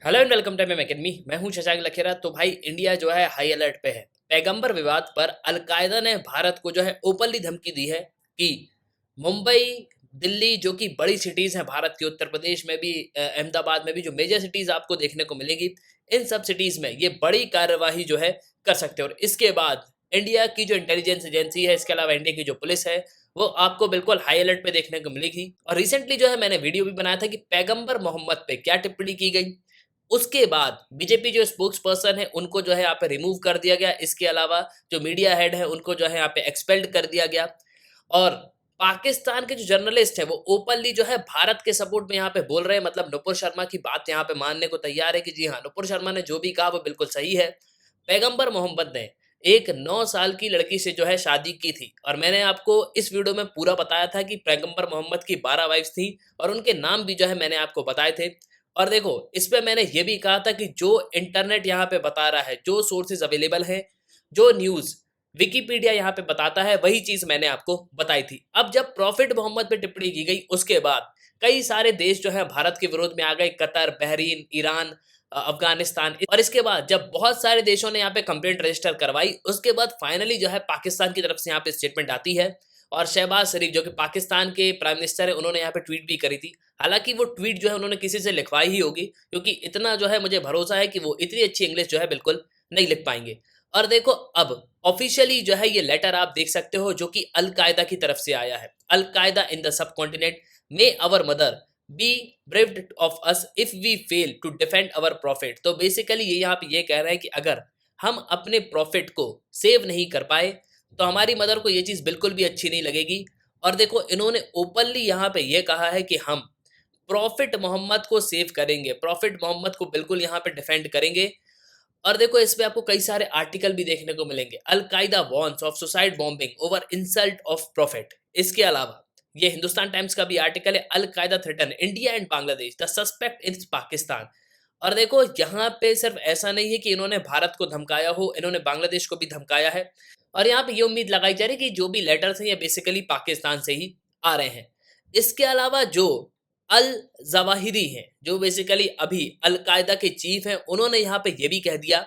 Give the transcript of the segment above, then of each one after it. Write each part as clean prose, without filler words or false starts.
Hello and welcome to M academy. मैं हूं शशांक लखेरा। तो भाई इंडिया जो है हाई अलर्ट पे है। पैगंबर विवाद पर अलकायदा ने भारत को जो है ओपनली धमकी दी है कि मुंबई, दिल्ली जो कि बड़ी सिटीज हैं भारत की, उत्तर प्रदेश में भी, अहमदाबाद में भी जो मेजर सिटीज आपको देखने को मिलेंगी, इन सब सिटीज में ये बड़ी कार्यवाही जो है कर सकते हैं। और इसके बाद इंडिया की जो इंटेलिजेंस एजेंसी है, इसके अलावा इंडिया की जो पुलिस है, वो आपको बिल्कुल हाई अलर्ट पे देखने को मिलेगी। और रिसेंटली जो है मैंने वीडियो भी बनाया था कि पैगंबर मोहम्मद पे क्या टिप्पणी की गई। उसके बाद बीजेपी जो स्पोक्स पर्सन है उनको जो है यहाँ पे रिमूव कर दिया गया। इसके अलावा जो मीडिया हेड है उनको जो है यहाँ पे एक्सपेल्ड कर दिया गया। और पाकिस्तान के जो जर्नलिस्ट है वो ओपनली जो है भारत के सपोर्ट में यहाँ पे बोल रहे हैं। मतलब नुपुर शर्मा की बात यहाँ पे मानने को तैयार है कि जी हाँ, नुपुर शर्मा ने जो भी कहा वो बिल्कुल सही है। पैगंबर मोहम्मद ने एक 9 साल की लड़की से जो है शादी की थी। और मैंने आपको इस वीडियो में पूरा बताया था कि पैगंबर मोहम्मद की 12 वाइफ्स थी और उनके नाम भी जो है मैंने आपको बताए थे। और देखो, इस पे मैंने ये भी कहा था कि जो इंटरनेट यहाँ पे बता रहा है, जो सोर्सेज अवेलेबल हैं, जो न्यूज़ विकिपीडिया यहाँ पे बताता है, वही चीज़ मैंने आपको बताई थी। अब जब प्रॉफिट मोहम्मद पे टिप्पणी की गई, उसके बाद कई सारे देश जो है भारत के विरोध में आ गए। Qatar, Bahrain, Iran, Afghanistan. और इसके बाद जब बहुत सारे देशों ने यहाँ पे कंप्लेंट रजिस्टर करवाई, उसके बाद फाइनली जो है पाकिस्तान की तरफ से यहाँ पे स्टेटमेंट आती है। और शहबाज शरीफ जो कि पाकिस्तान के प्राइम मिनिस्टर है, उन्होंने यहाँ पे ट्वीट भी करी थी। हालांकि वो ट्वीट जो है उन्होंने किसी से लिखवाई ही होगी, क्योंकि इतना जो है मुझे भरोसा है कि वो इतनी अच्छी इंग्लिश जो है बिल्कुल नहीं लिख पाएंगे। और देखो, अब ऑफिशियली जो है ये लेटर आप देख सकते हो जो कि अल कायदा की तरफ से आया है। Al Qaeda in the subcontinent, may our mother be bereaved of us if we fail to defend our prophet. तो बेसिकली ये यहाँ पे ये कह रहे हैं कि अगर हम अपने प्रॉफिट को सेव नहीं कर पाए तो हमारी मदर को ये चीज़ बिल्कुल भी अच्छी नहीं लगेगी। और देखो, इन्होंने ओपनली यहाँ पे ये कहा है कि हम प्रॉफिट मोहम्मद को सेव करेंगे, प्रॉफिट मोहम्मद को बिल्कुल यहाँ पे डिफेंड करेंगे। और देखो, इस पे आपको कई सारे आर्टिकल भी देखने को मिलेंगे। अल कायदा warns of suicide bombing over insult of profit. इसके अलावा ये हिंदुस्तान टाइम्स का भी आर्टिकल है, Al Qaeda threaten India and Bangladesh, the suspect in Pakistan. और देखो, यहाँ पे सिर्फ ऐसा नहीं है कि इन्होंने भारत को धमकाया हो, इन्होंने बांग्लादेश को भी धमकाया है। और यहाँ पे ये उम्मीद लगाई जा रही है कि जो भी लेटर्स हैं ये बेसिकली पाकिस्तान से ही आ रहे हैं। इसके अलावा जो अल जवाहिरी हैं, जो बेसिकली अभी अल कायदा के चीफ हैं, उन्होंने यहाँ पे ये भी कह दिया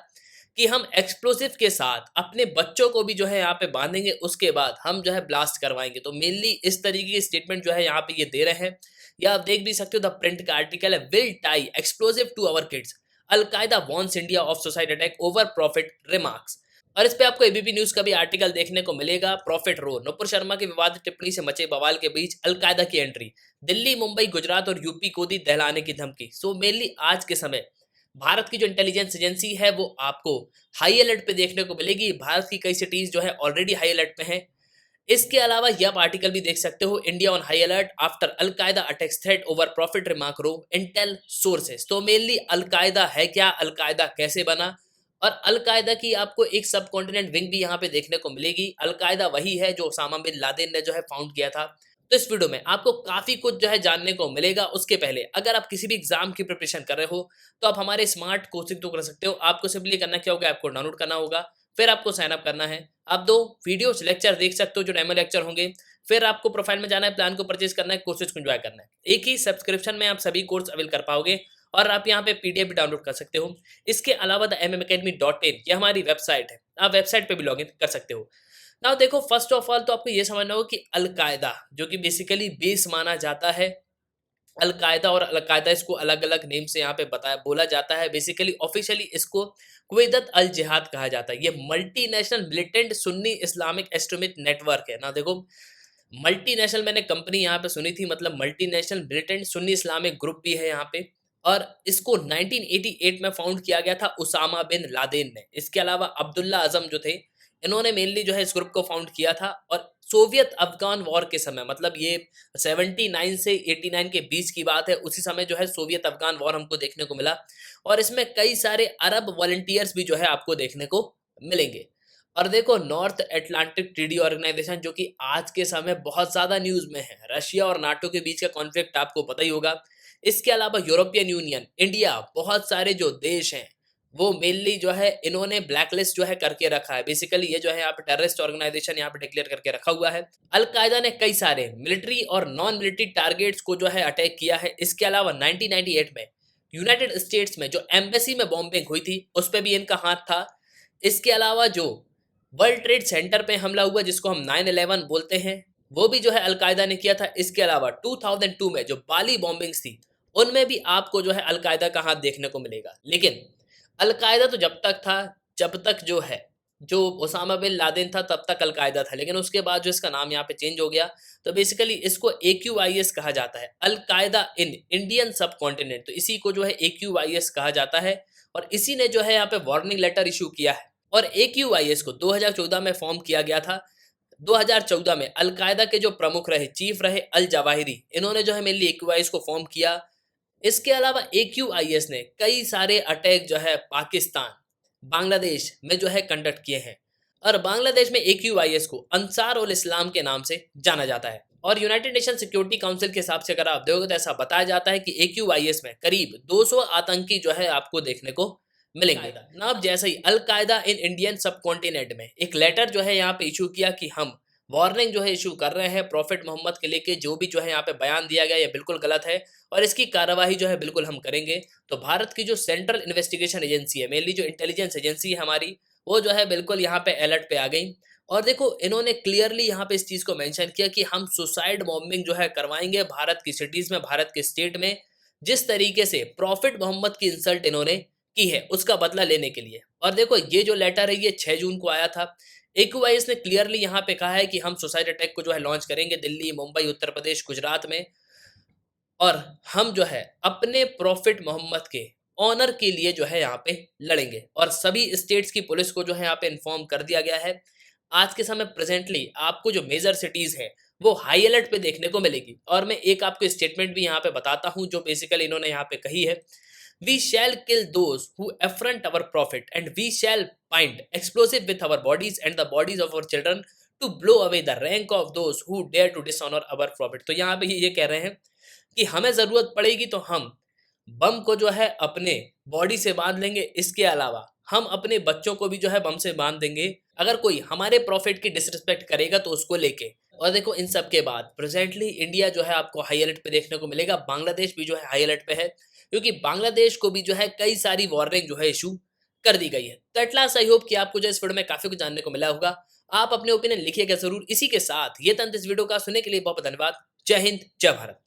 कि हम एक्सप्लोसिव के साथ अपने बच्चों को भी जो है यहाँ पे बांधेंगे, उसके बाद हम जो है ब्लास्ट करवाएंगे। तो मेनली इस तरीके की स्टेटमेंट जो है यहाँ पे ये दे रहे हैं। या आप देख भी सकते हो, द प्रिंट का आर्टिकल है, will tie explosive to our kids, Al Qaeda warns India of suicide attack over prophet remarks. और इस पे आपको एबीपी न्यूज का भी आर्टिकल देखने को मिलेगा। प्रॉफिट रो, नुपुर शर्मा की विवादित टिप्पणी से मचे बवाल के बीच अलकायदा की एंट्री, दिल्ली, मुंबई, गुजरात और यूपी को दी दहलाने की धमकी। सो मेनली आज के समय भारत की जो इंटेलिजेंस एजेंसी है वो आपको हाई अलर्ट पे देखने को मिलेगी। भारत की कई सिटीज जो है ऑलरेडी हाई अलर्ट पे हैं। इसके अलावा ये आप आर्टिकल भी देख सकते हो, India on high alert after Al Qaeda attacks threat over prophet remark row, intel sources. तो मेनली अलकायदा है क्या, अलकायदा कैसे बना, और अलकायदा की आपको एक सब कॉन्टिनेंट विंग भी यहाँ पे देखने को मिलेगी। अलकायदा वही है जो ओसामा बिन लादेन ने जो है फाउंड किया था। तो इस वीडियो में आपको काफी कुछ जो है जानने को मिलेगा। उसके पहले अगर आप किसी भी एग्जाम की प्रिपरेशन कर रहे हो तो आप हमारे स्मार्ट कोचिंग तो कर सकते हो। आपको सिंपली करना क्या होगा, आपको डाउनलोड करना होगा, फिर आपको साइन अप करना है। आप 2 वीडियोस लेक्चर देख सकते हो जो डेमो लेक्चर होंगे। फिर आपको प्रोफाइल में जाना है, प्लान को परचेज करना है, कोर्सेज को एंजॉय करना है। एक ही सब्सक्रिप्शन में आप सभी कोर्स अवेल कर पाओगे और आप यहाँ पे पीडीएफ भी डाउनलोड कर सकते हो। इसके अलावा द mmacademy.in ये हमारी वेबसाइट है, आप वेबसाइट पे भी लॉगिन कर सकते हो। नाउ देखो, फर्स्ट ऑफ ऑल तो आपको ये समझना होगा कि अलकायदा जो कि बेसिकली बेस माना जाता है, अलकायदा और अलकायदा इसको अलग अलग नेम से यहाँ पे बताया बोला जाता है। बेसिकली ऑफिशियली इसको क्वेदत अल जिहाद कहा जाता है। ये multinational militant Sunni Islamic extremist network है ना। देखो, मल्टीनेशनल मैंने कंपनी यहाँ पे सुनी थी, मतलब multinational militant Sunni Islamic group भी है यहाँ पे। और इसको 1988 में फाउंड किया गया था उसामा बिन लादेन ने। इसके अलावा अब्दुल्ला आजम जो थे, इन्होंने मेनली जो है इस ग्रुप को फाउंड किया था। और सोवियत अफगान वॉर के समय, मतलब ये 79 से 89 के बीच की बात है, उसी समय जो है सोवियत अफगान वॉर हमको देखने को मिला। और इसमें कई सारे अरब वॉलंटियर्स भी जो है आपको देखने को मिलेंगे। और देखो, नॉर्थ अटलांटिक ट्रीडी ऑर्गेनाइजेशन जो कि आज के समय बहुत ज्यादा न्यूज में है, रशिया और नाटो के बीच का कॉन्फ्लिक्ट आपको पता ही होगा। इसके अलावा यूरोपियन यूनियन, इंडिया, बहुत सारे जो देश हैं वो मेनली जो है इन्होंने ब्लैकलिस्ट जो है करके रखा है। बेसिकली ये जो है यहाँ पे टेररिस्ट ऑर्गेनाइजेशन यहाँ पे डिक्लेयर करके रखा हुआ है। अल कायदा ने कई सारे मिलिट्री और नॉन मिलिट्री टारगेट्स को जो है अटैक किया है। इसके अलावा 1998 में यूनाइटेड स्टेट्स में जो एम्बेसी में बॉम्बिंग हुई थी उस पर भी इनका हाथ था। इसके अलावा जो वर्ल्ड ट्रेड सेंटर पे हमला हुआ जिसको हम 9/11 बोलते हैं, वो भी जो है अलकायदा ने किया था। इसके अलावा 2002 में जो बाली बॉम्बिंग्स थी उनमें भी आपको जो है अलकायदा का हाथ देखने को मिलेगा। लेकिन अलकायदा तो जब तक था, जब तक जो है जो ओसामा बिन लादेन था तब तक अलकायदा था, लेकिन उसके बाद जो इसका नाम यहाँ पे चेंज हो गया। तो बेसिकली इसको AQIS कहा जाता है, अलकायदा इन इंडियन सब कॉन्टिनेंट। तो इसी को जो है AQIS कहा जाता है और इसी ने जो है यहाँ पे वार्निंग लेटर इशू किया है। और AQIS को 2014 में फॉर्म किया गया था। 2014 में अलकायदा के जो प्रमुख रहे, चीफ रहे अल जवाहिरी, इन्होंने जो है मेनली AQIS को फॉर्म किया। इसके अलावा AQIS ने कई सारे अटैक जो है पाकिस्तान, बांग्लादेश में जो है कंडक्ट किए हैं। और बांग्लादेश में AQIS को अंसार उल इस्लाम के नाम से जाना जाता है। और यूनाइटेड नेशन सिक्योरिटी काउंसिल के हिसाब से अगर आप देखोगे तो ऐसा बताया जाता है कि AQIS में करीब 200 आतंकी जो है आपको देखने को मिलेंगे ना। अब जैसे ही अलकायदा इन इंडियन सब कॉन्टिनेंट में एक लेटर जो है यहाँ पे इशू किया कि हम वार्निंग जो है इशू कर रहे हैं प्रॉफिट मोहम्मद के लेके, जो भी जो है यहाँ पे बयान दिया गया ये बिल्कुल गलत है और इसकी कार्रवाई जो है बिल्कुल हम करेंगे। तो भारत की जो सेंट्रल इन्वेस्टिगेशन एजेंसी है, मेनली जो इंटेलिजेंस एजेंसी है हमारी, वो जो है बिल्कुल यहाँ पे अलर्ट पे आ गई। और देखो इन्होंने क्लियरली यहाँ पे इस चीज़ को मेंशन किया कि हम सुसाइड बॉम्बिंग जो है करवाएंगे भारत की सिटीज़ में, भारत के स्टेट में। जिस तरीके से प्रॉफिट मोहम्मद की इंसल्ट इन्होंने की है उसका बदला लेने के लिए। और देखो ये जो लेटर है ये 6 जून को आया था। AQIS ने क्लियरली यहाँ पे कहा है कि हम सुसाइड अटैक को जो है लॉन्च करेंगे दिल्ली, मुंबई, उत्तर प्रदेश, गुजरात में। और हम जो है अपने प्रॉफिट मोहम्मद के ऑनर के लिए जो है यहाँ पे लड़ेंगे। और सभी स्टेट्स की पुलिस को जो है यहाँ पे इन्फॉर्म कर दिया गया है। आज के समय प्रेजेंटली आपको जो मेजर सिटीज है वो हाई अलर्ट पे देखने को मिलेगी। और मैं एक आपको स्टेटमेंट भी यहाँ पे बताता हूँ जो बेसिकली इन्होंने यहाँ पे कही है। We shall kill those who affront our prophet, and we shall bind explosive with our bodies and the bodies of our children to blow away the rank of those who dare to dishonor our prophet। तो यहाँ पे ये कह रहे हैं कि हमें ज़रूरत पड़ेगी तो हम बम को जो है अपने बॉडी से बांध लेंगे। इसके अलावा हम अपने बच्चों को भी जो है बम से बांध देंगे अगर कोई हमारे प्रॉफिट की डिसरिस्पेक्ट करेगा तो उसको लेके। और देखो इन सब के बाद प्रेजेंटली इंडिया जो है आपको हाई अलर्ट पे देखने को मिलेगा। बांग्लादेश भी जो है हाई अलर्ट पे है क्योंकि बांग्लादेश को भी जो है कई सारी वार्निंग जो है इशू कर दी गई है। तो एट लास्ट आई होप कि आपको जो इस वीडियो में काफी कुछ जानने को मिला होगा। आप अपने ओपिनियन लिखिएगा जरूर। इसी के साथ ये तंत्र इस वीडियो का सुनने के लिए बहुत धन्यवाद। जय हिंद, जय भारत।